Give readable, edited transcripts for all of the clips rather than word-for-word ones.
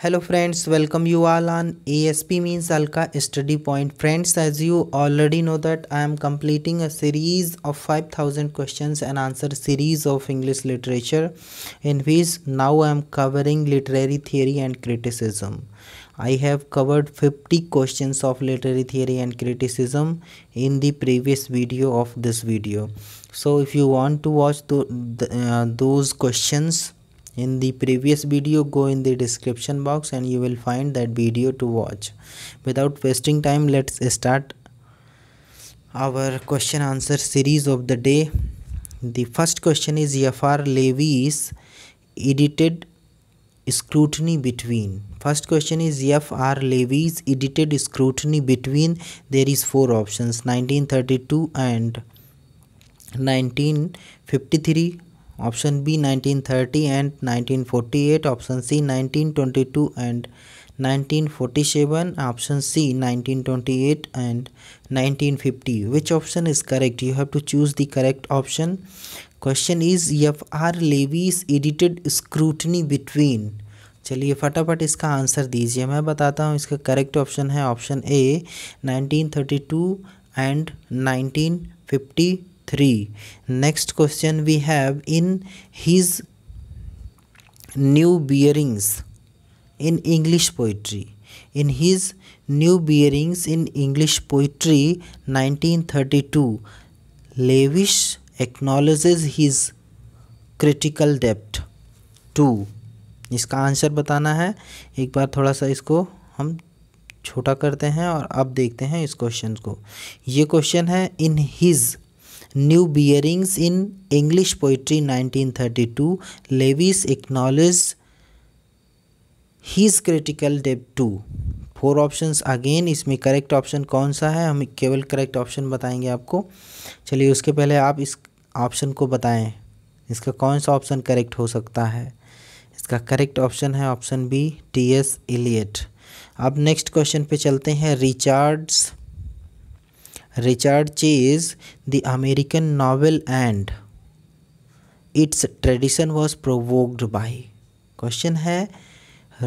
Hello friends, welcome you all on ASP means Alka Study Point. Friends, as you already know that I am completing a series of 5000 questions and answer series of English literature in which now I am covering literary theory and criticism. I have covered 50 questions of literary theory and criticism in the previous video of this video. So if you want to watch those questions in the previous video, go in the description box and you will find that video to watch. Without wasting time, let's start our question answer series of the day. The first question is F.R. Leavi's edited scrutiny between. First question is F.R. Leavi's edited scrutiny between. There is four options: 1932 and 1953. Option B 1930 and 1948. Option C 1922 and 1947. Option C 1928 and 1950. Which option is correct? You have to choose the correct option. Question is F.R. Leavi's edited scrutiny between. चलिए फटाफट इसका answer दीजिए. मैं बताता हूँ. इसका correct option है option A 1932 and 1953. Next question we have in his new bearings in English poetry. In his new bearings in English poetry 1932, Leavish acknowledges his critical depth too. इसका आंसर बताना है. एक बार थोड़ा सा इसको हम छोटा करते हैं और अब देखते हैं इस क्वेश्चन को. ये क्वेश्चन है in his new bearings in English poetry 1932 Leavis acknowledge his critical depth to. Four options again. इसमें करेक्ट ऑप्शन कौन सा है? हम केवल करेक्ट ऑप्शन बताएंगे आपको. चलिए उसके पहले आप इस ऑप्शन को बताएं. इसका कौन सा ऑप्शन करेक्ट हो सकता है? इसका करेक्ट ऑप्शन है ऑप्शन बी टी.एस. एलियट. अब नेक्स्ट क्वेश्चन पे चलते हैं. Richard Chase, the American novel and its tradition was provoked by. Question है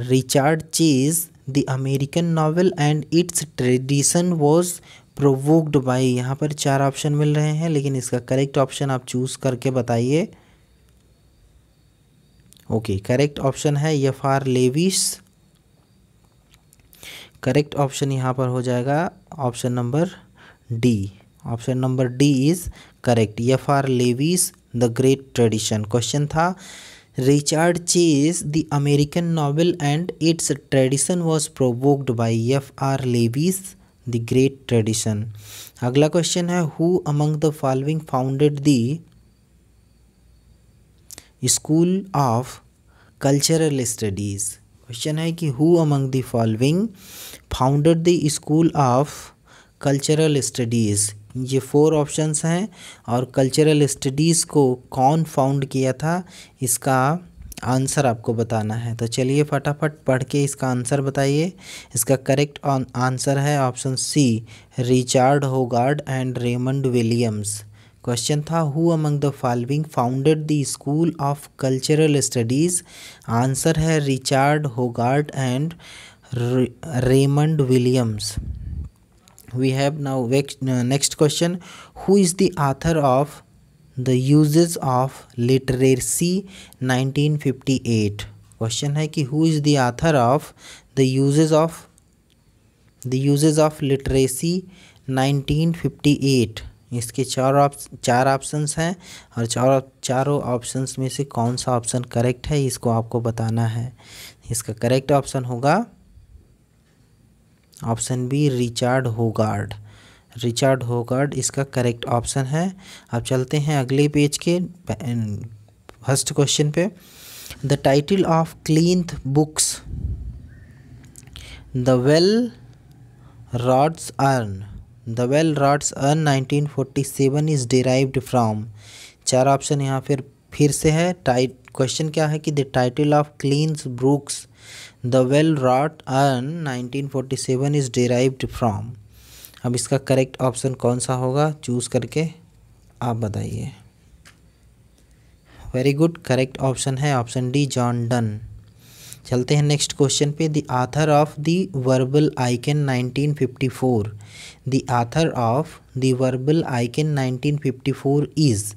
Richard Chase, the American novel and its tradition was provoked by. यहाँ पर चार option मिल रहे हैं लेकिन इसका करेक्ट ऑप्शन आप चूज करके बताइए. ओके, करेक्ट ऑप्शन है F.R. लेविस. करेक्ट ऑप्शन यहाँ पर हो जाएगा option number D. Option number D is correct. F.R. Leavis the great tradition. Question था Richard Chase the American novel and its tradition was provoked by F.R. Leavis the great tradition. अगला question है who among the following founded the school of cultural studies. Question है कि who among the following founded the school of cultural studies. ये four options हैं और cultural studies को कौन found किया था इसका आंसर आपको बताना है. तो चलिए फटाफट पढ़ के इसका आंसर बताइए. इसका करेक्ट आंसर है option C Richard Hoggart and Raymond Williams. Question था who among the following founded the school of cultural studies. Answer है Richard Hoggart and Raymond Williams. We have now next question. Who is the author of The Uses of Literacy 1958? Question है कि who is the author of The Uses of Literacy 1958? इसके चार options हैं और चारों options में से कौन सा ऑप्शन करेक्ट है इसको आपको बताना है. इसका करेक्ट ऑप्शन होगा option B Richard Hoggart. Richard Hoggart इसका करेक्ट ऑप्शन है. अब चलते हैं अगले पेज के फर्स्ट क्वेश्चन पे. The title of Cleanth Brooks the well wrought urn 1947 is derived from. चार ऑप्शन यहाँ फिर से है. क्वेश्चन क्या है कि the title of Cleanth Brooks the well wrought urn 1947 is derived from. अब इसका करेक्ट ऑप्शन कौन सा होगा चूज़ करके आप बताइए. वेरी गुड, करेक्ट ऑप्शन है ऑप्शन डी जॉन डन. चलते हैं नेक्स्ट क्वेश्चन पे। The author of the verbal icon 1954, the author of the verbal icon 1954 is,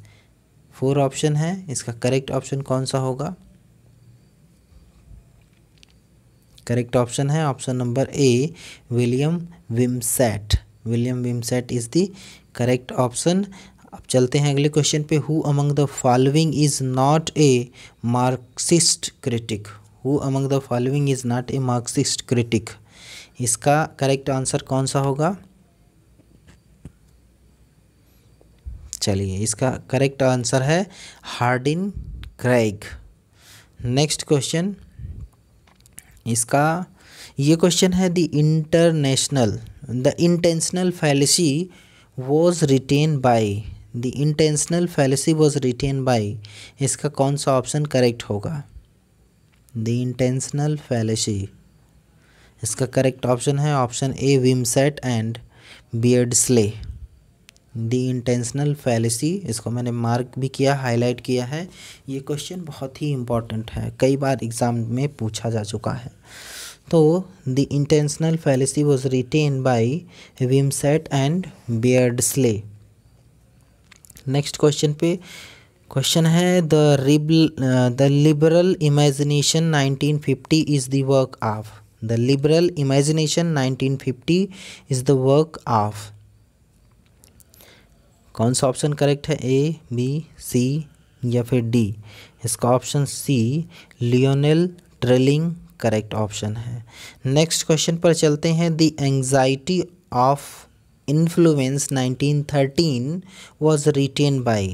4 option है, इसका करेक्ट ऑप्शन कौन सा होगा? करेक्ट ऑप्शन है option number A, William Wimsatt. William Wimsatt is the correct option. अब चलते हैं अगले क्वेश्चन पे। Who among the following is not a Marxist critic, who among the following is not a Marxist critic, इसका correct answer कौन सा होगा? चलिए, इसका करेक्ट आंसर है हार्डिन क्रेग। नेक्स्ट क्वेश्चन, इसका ये क्वेश्चन है the intentional fallacy was written by, the intentional fallacy was written by, इसका कौन सा ऑप्शन करेक्ट होगा? द इंटेंशनल फैलेसी, इसका करेक्ट ऑप्शन है option A, Wimsatt and Beardsley. The intentional fallacy, इसको मैंने मार्क भी किया, हाईलाइट किया है। ये क्वेश्चन बहुत ही इम्पॉर्टेंट है, कई बार एग्ज़ाम में पूछा जा चुका है। तो the intentional fallacy was written by Wimsatt and Beardsley. Next question पे क्वेश्चन है the liberal imagination 1950 is the work of, the liberal imagination 1950 is the work of, कौन सा ऑप्शन करेक्ट है? ए, बी, सी या फिर डी? इसका option C, Lionel Trilling correct option है। Next question पर चलते हैं। The anxiety of influence 1913 was written by,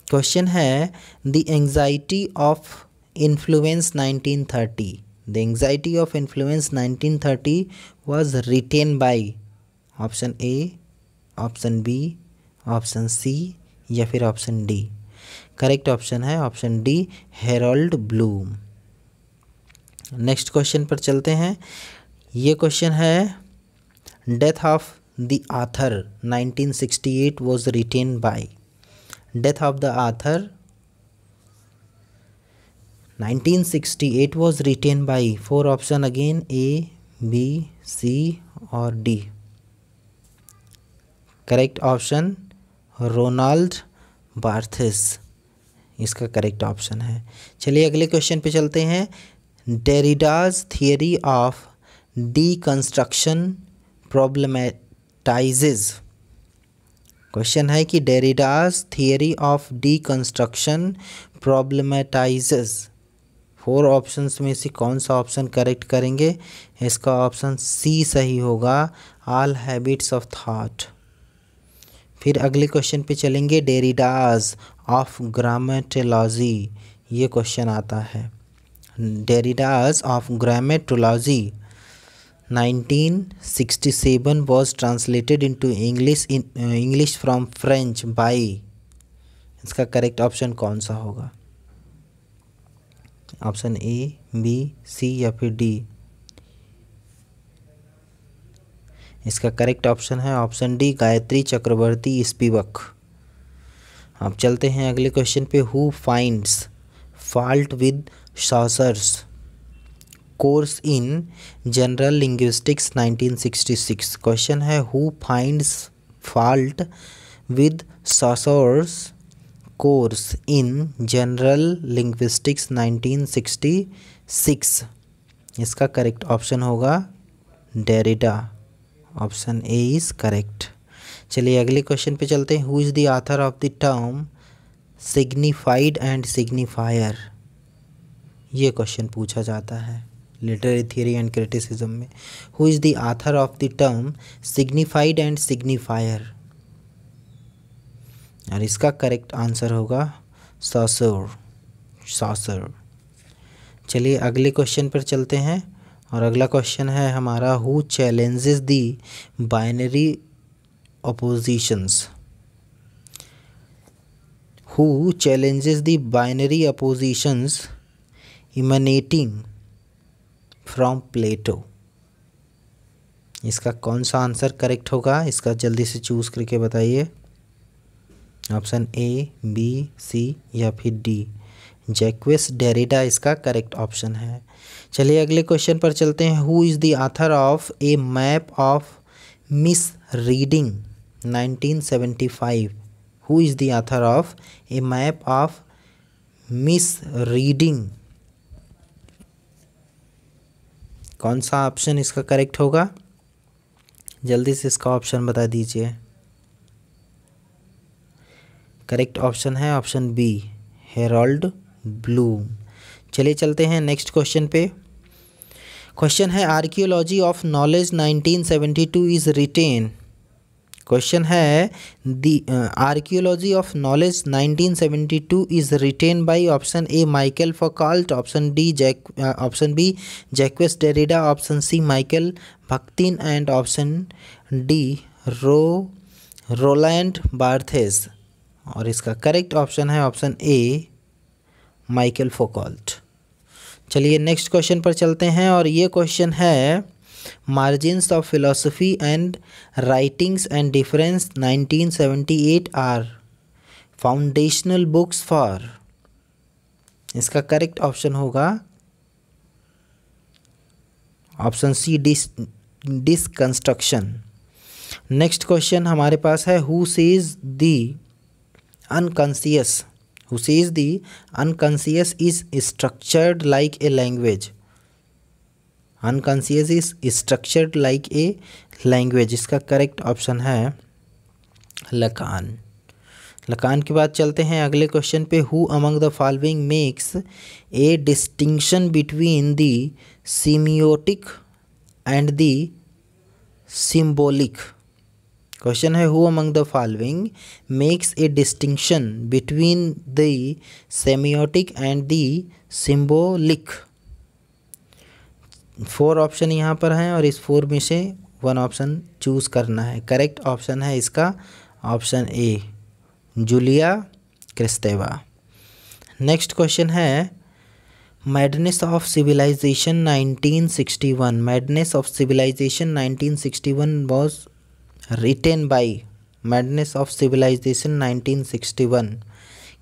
question है the anxiety of influence 1930, the anxiety of influence 1930 was written by, option A, option B, option C या फिर option D? Correct option है option D, Harold Bloom. Next question पर चलते हैं। ये question है death of the author 1968 was written by, death of the author 1968 was written by, 4 option again, A, B, C और D? Correct option Roland Barthes, इसका correct option है। चलिए अगले क्वेश्चन पे चलते हैं। डेरिडाज थियरी ऑफ डीकंस्ट्रक्शन प्रॉब्लमेटाइजेज, क्वेश्चन है कि डेरिडाज थियरी ऑफ डीकंस्ट्रक्शन प्रॉब्लमेटाइजेज, 4 ऑप्शंस में से कौन सा ऑप्शन करेक्ट करेंगे? इसका ऑप्शन सी सही होगा, ऑल हैबिट्स ऑफ थॉट। फिर अगले क्वेश्चन पे चलेंगे। डेरिडाज ऑफ ग्रामेटोलॉजी, ये क्वेश्चन आता है। Derrida's of grammatology 1967 was translated into English from French by, इसका करेक्ट ऑप्शन कौन सा होगा? ऑप्शन ए, बी, सी या फिर डी? इसका करेक्ट ऑप्शन है option D, Gayatri Chakravorty Spivak. अब चलते हैं अगले क्वेश्चन पे। Who finds fault with Saussure's course in general linguistics 1966, question है who finds fault with Saussure's course in general linguistics 1966, इसका करेक्ट ऑप्शन होगा Derrida, option A is correct. चलिए अगले क्वेश्चन पे चलते हैं। Who is the author of the term signified and signifier, ये question पूछा जाता है लिटरेरी थियरी एंड क्रिटिसिज्म में। Who is the author of the term signified and signifier, और इसका करेक्ट आंसर होगा सॉसर। चलिए अगले क्वेश्चन पर चलते हैं, और अगला क्वेश्चन है हमारा। Who challenges the binary oppositions, who challenges the binary oppositions emanating from Plato, इसका कौन सा आंसर करेक्ट होगा? इसका जल्दी से चूज़ करके बताइए, ऑप्शन ए, बी, सी या फिर डी? जैक्वेस डेरिडा इसका करेक्ट ऑप्शन है। चलिए अगले क्वेश्चन पर चलते हैं। Who is the author of A map of miss reading 1975? Who is the author of A map of miss reading? कौन सा ऑप्शन इसका करेक्ट होगा? जल्दी से इसका ऑप्शन बता दीजिए। करेक्ट ऑप्शन है ऑप्शन बी, हेरोल्ड ब्लूम। चलिए चलते हैं नेक्स्ट क्वेश्चन पे। क्वेश्चन है archaeology of knowledge 1972 is written. Question है the archaeology of knowledge 1972 is written by option A Michael Foucault, option B Jacques Derrida, option C Michael Bakhtin and option D Roland Barthes. और इसका correct option है option A Michael Foucault. चलिए next question पर चलते हैं और ये question है margins of philosophy and writings and difference 1978 are foundational books for. इसका करेक्ट ऑप्शन होगा option C deconstruction. Next question हमारे पास है who says the unconscious is structured like a language? Unconscious is structured like a language। इसका correct option है Lacan. Lacan के बाद चलते हैं अगले क्वेश्चन पे। Who among the following makes a distinction between the semiotic and the symbolic. Question है who among the following makes a distinction between the semiotic and the symbolic. 4 option यहाँ पर हैं और इस 4 में से 1 ऑप्शन चूज़ करना है। करेक्ट ऑप्शन है इसका option A Julia Kristeva. Next question है madness of civilization 1961। Madness of civilization 1961 was written by. Madness of civilization 1961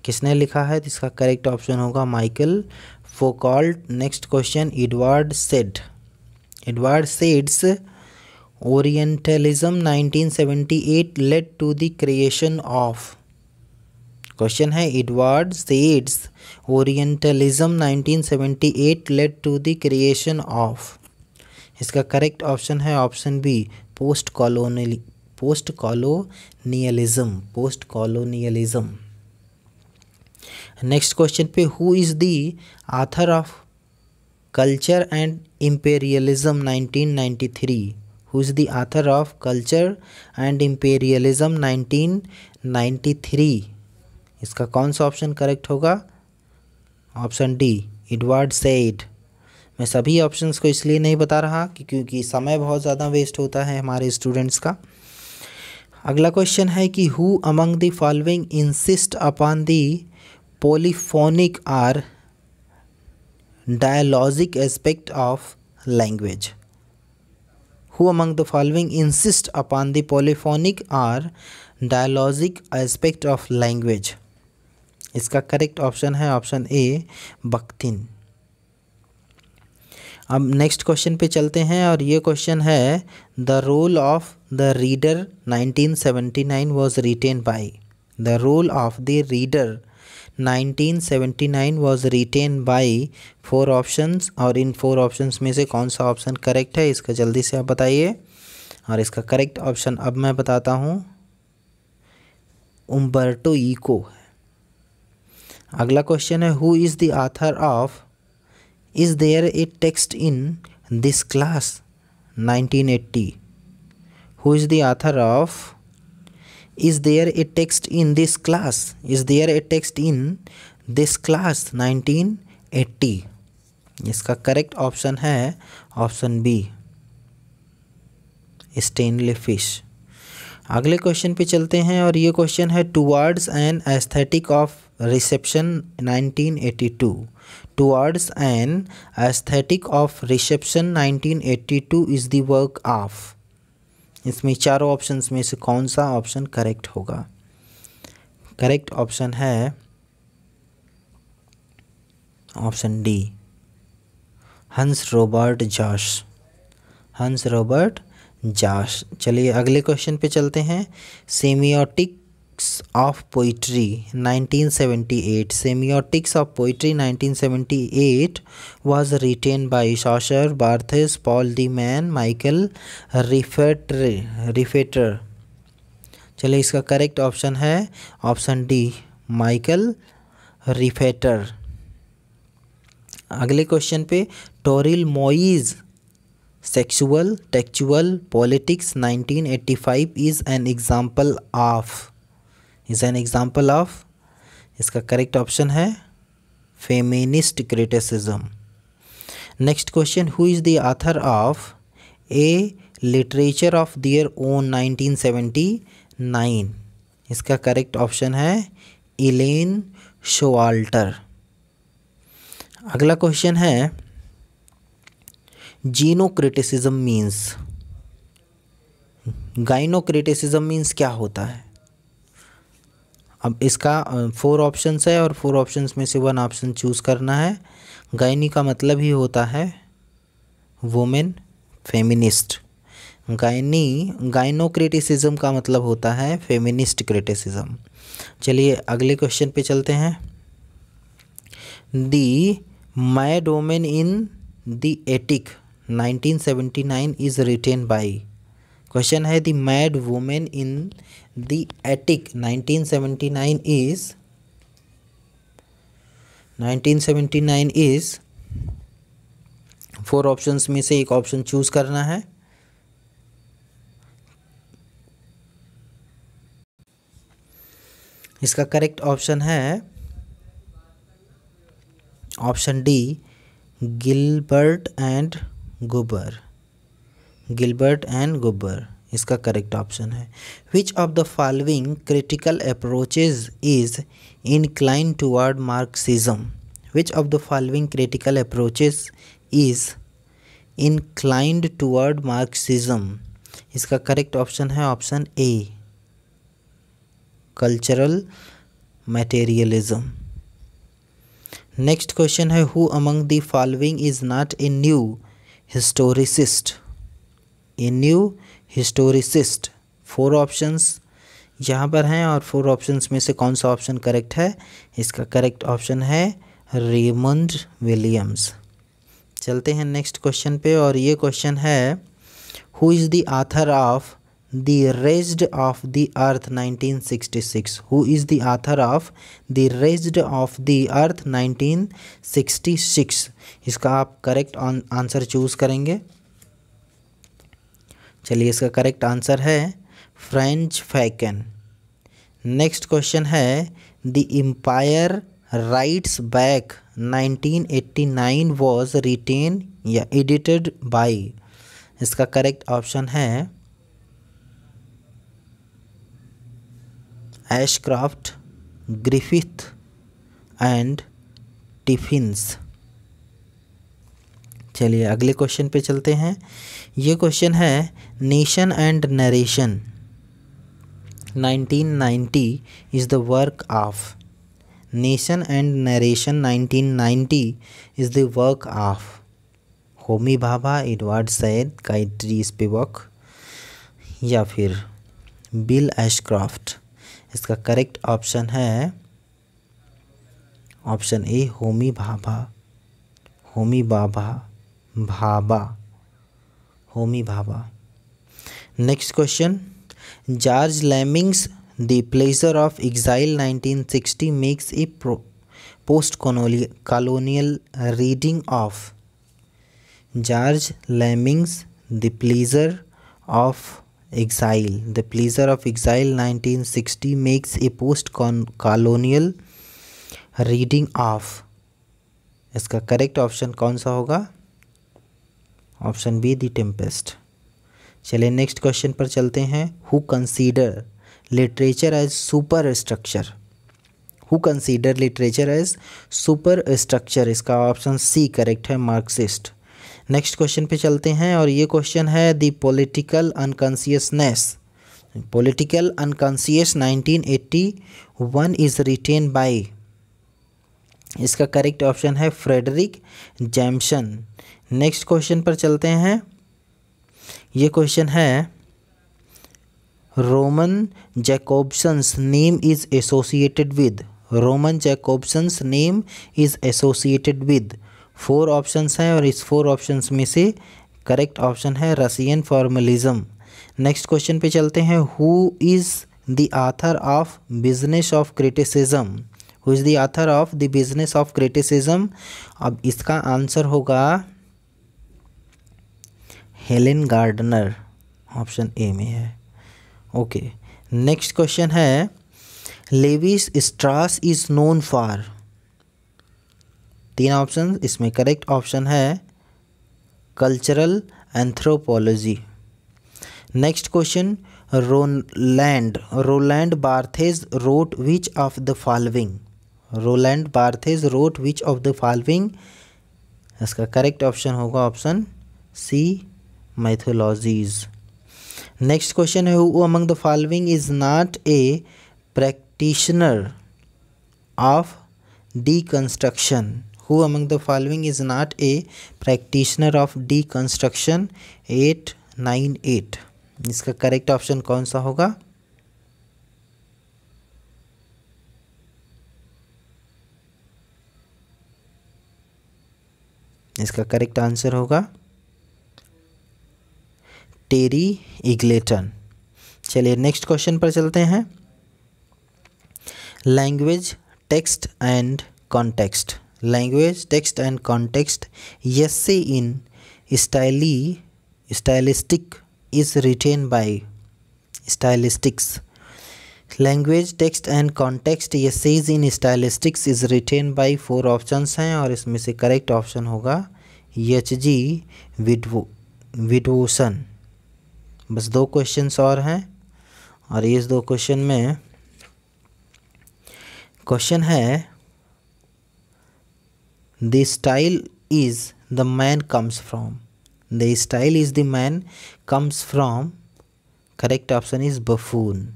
किसने लिखा है? इसका करेक्ट ऑप्शन होगा Michael Foucault. Next question Edward Said's Orientalism 1978 led to the creation of. Question है Edward Said's Orientalism 1978 led to the creation of. इसका correct option है option B post colonialism. Next question पे who is the author of culture and imperialism 1993? Who is the author of culture and imperialism 1993? इसका कौन सा option correct होगा? Option D Edward said. मैं सभी options को इसलिए नहीं बता रहा क्योंकि समय बहुत ज़्यादा वेस्ट होता है हमारे स्टूडेंट्स का। अगला क्वेश्चन है कि who among the following insist upon the polyphonic or dialogic aspect of language? Who among the following insist upon the polyphonic or dialogic aspect of language? इसका करेक्ट ऑप्शन है option A Bakhtin. अब next question पे चलते हैं और ये question है the role of the reader 1979 was written by. The role of the reader 1979 was written by 4 options और इन 4 ऑप्शंस में से कौन सा ऑप्शन करेक्ट है इसका जल्दी से आप बताइए। और इसका करेक्ट ऑप्शन अब मैं बताता हूँ उम्बर्टो ईको है। अगला क्वेश्चन है who is the author of is there a text in this class 1980? Who is the author of is there a text in this class? Is there a text in this class 1980? इसका correct option है option B Stanley Fish. अगले question पे चलते हैं और ये question है towards an aesthetic of reception 1982। Towards an aesthetic of reception 1982 is the work of. इसमें चारों ऑप्शंस में से कौन सा ऑप्शन करेक्ट होगा? करेक्ट ऑप्शन है option D Hans Robert Jauss. Hans Robert Jauss. चलिए अगले क्वेश्चन पे चलते हैं। Semiotics of poetry 1978। Semiotics of poetry 1978 was written by Chaucer, Barthes, Paul the Man, Michael Riffaterre. चलिए इसका करेक्ट ऑप्शन है ऑप्शन डी माइकल रिफेटर। अगले question पे Toril Moi's sexual textual politics 1985 is an example of. इसका correct option है feminist criticism. Next question, who is the author of A literature of their own 1979। इसका correct option है इलेन Showalter. अगला question है जीनोक्रिटिसिज्म means. गाइनोक्रिटिसिज्म means क्या होता है? अब इसका 4 ऑप्शंस है और 4 ऑप्शंस में से 1 ऑप्शन चूज़ करना है। गायनी का मतलब ही होता है वुमेन फेमिनिस्ट। गाइनोक्रिटिसिज्म का मतलब होता है फेमिनिस्ट क्रिटिसिज्म। चलिए अगले क्वेश्चन पे चलते हैं। The mad women in the attic 1979 is written by. Question है the mad women in the attic 1979 is 4 options में से एक ऑप्शन चूज करना है। इसका करेक्ट ऑप्शन है option D Gilbert and Gubar. Gilbert and Gubar इसका करेक्ट ऑप्शन है। Which of the following critical approaches is inclined toward Marxism? Which of the following critical approaches is inclined toward Marxism? इसका correct option है option A cultural materialism. Next question है who among the following is not a new historicist. A new historicist 4 options यहाँ पर हैं और 4 options में से कौन सा ऑप्शन करेक्ट है? इसका करेक्ट ऑप्शन है रेमंड विलियम्स। चलते हैं नेक्स्ट क्वेश्चन पे और ये क्वेश्चन है who is the author of the wretched of the earth 1966। Who is the author of the wretched of the earth 1966। इसका आप करेक्ट आंसर चूज़ करेंगे। चलिए इसका करेक्ट आंसर है फ्रेंच फैकन। नेक्स्ट क्वेश्चन है the empire writes back 1989 was written या edited by. इसका correct option है एशक्राफ्ट ग्रिफिथ एंड टिफिन्स। चलिए अगले क्वेश्चन पे चलते हैं। ये क्वेश्चन है nation and narration 1990 is the work of। Nation and narration 1990 is the work of Homi Bhabha, Edward Syed, Gayatri Spivak या फिर बिल एशक्राफ्ट। इसका करेक्ट ऑप्शन है option A Homi Bhabha. Homi Bhabha. Next question George lemmings the pleasure of exile 1960 makes a post colonial reading of. George lemmings the pleasure of exile 1960 makes a post colonial reading of। इसका correct option कौन सा होगा? Option B the tempest. चलिए next question पर चलते हैं। Who consider literature as super structure. Who consider literature as super structure. इसका option C correct है मार्क्सिस्ट। नेक्स्ट क्वेश्चन पे चलते हैं और ये क्वेश्चन है the political unconsciousness 1981 is written by. इसका करेक्ट ऑप्शन है फ्रेडरिक जैमसन। नेक्स्ट क्वेश्चन पर चलते हैं। ये क्वेश्चन है Roman Jakobson's name is associated with. Roman Jakobson's name is associated with. 4 options हैं और इस 4 ऑप्शंस में से करेक्ट ऑप्शन है रसियन फॉर्मलिज्म। नेक्स्ट क्वेश्चन पे चलते हैं। Who is the author of business of criticism. Who is the author of the business of criticism. अब इसका आंसर होगा हेलेन गार्डनर, ऑप्शन ए में है। ओके, नेक्स्ट क्वेश्चन है Levi Strauss is known for. 3 option, इसमें correct option है cultural anthropology. Next question Roland Barthes wrote which of the following. Roland Barthes wrote which of the following. इसका correct option होगा option C mythologies. Next question है who among the following is not a practitioner of deconstruction. Who among the following is not a practitioner of deconstruction? 898। इसका correct option कौन सा होगा? इसका correct answer होगा टेरी इग्लेटन। चलिए next question पर चलते हैं। Language, text and context. Language, text and context essay in stylistic is written by stylistics। Language, text and context essays in stylistics is written by 4 options हैं और इसमें से करेक्ट ऑप्शन होगा H.G. विडवोसन। बस 2 questions और हैं और इस 2 क्वेश्चन में क्वेश्चन है The style is the man comes from। The style is the man comes from। Correct option is buffoon.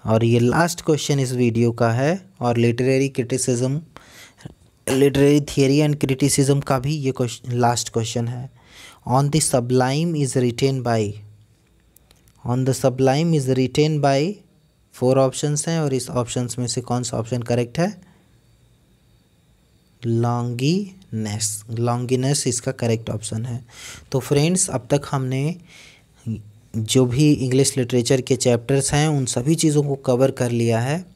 और ये लास्ट क्वेश्चन इस वीडियो का है और literary criticism, literary theory and criticism का भी ये लास्ट क्वेश्चन है। On the Sublime is written bye. On the Sublime is written by 4 options हैं और इस ऑप्शंस में से कौन सा ऑप्शन करेक्ट है? लॉन्गिनेस। लॉन्गिनेस इसका करेक्ट ऑप्शन है। तो फ्रेंड्स, अब तक हमने जो भी इंग्लिश लिटरेचर के चैप्टर्स हैं उन सभी चीज़ों को कवर कर लिया है।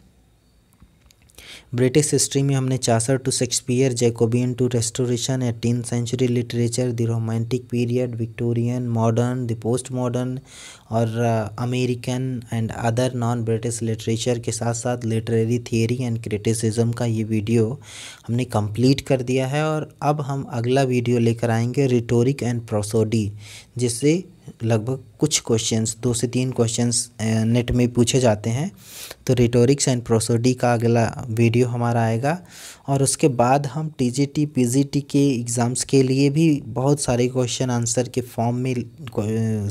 ब्रिटिश हिस्ट्री में हमने Chaucer to Shakespeare, Jacobean to restoration, 18th century literature, the romantic period, Victorian, modern, the post modern और American and other non British literature के साथ साथ लिटरेरी थियरी एंड क्रिटिसिज्म का ये वीडियो हमने कंप्लीट कर दिया है। और अब हम अगला वीडियो लेकर आएंगे रिटोरिक एंड प्रोसोडी, जिससे लगभग कुछ क्वेश्चंस 2 से 3 क्वेश्चंस नेट में पूछे जाते हैं। तो रिटोरिक्स एंड प्रोसोडी का अगला वीडियो हमारा आएगा और उसके बाद हम टीजीटी पीजीटी के एग्ज़ाम्स के लिए भी बहुत सारे क्वेश्चन आंसर के फॉर्म में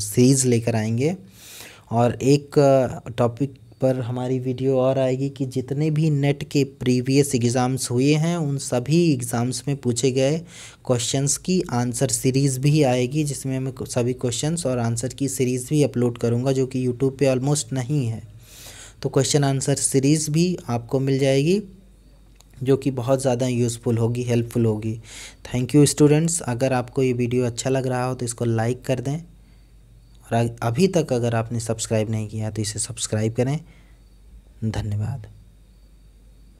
सीरीज़ लेकर आएंगे। और एक टॉपिक पर हमारी वीडियो और आएगी कि जितने भी नेट के प्रीवियस एग्ज़ाम्स हुए हैं उन सभी एग्ज़ाम्स में पूछे गए क्वेश्चंस की आंसर सीरीज़ भी आएगी, जिसमें मैं सभी क्वेश्चंस और आंसर की सीरीज़ भी अपलोड करूंगा, जो कि यूट्यूब पे ऑलमोस्ट नहीं है। तो क्वेश्चन आंसर सीरीज़ भी आपको मिल जाएगी, जो कि बहुत ज़्यादा यूज़फुल होगी, हेल्पफुल होगी। Thank you students. अगर आपको ये वीडियो अच्छा लग रहा हो तो इसको लाइक कर दें और अभी तक अगर आपने सब्सक्राइब नहीं किया तो इसे सब्सक्राइब करें। धन्यवाद।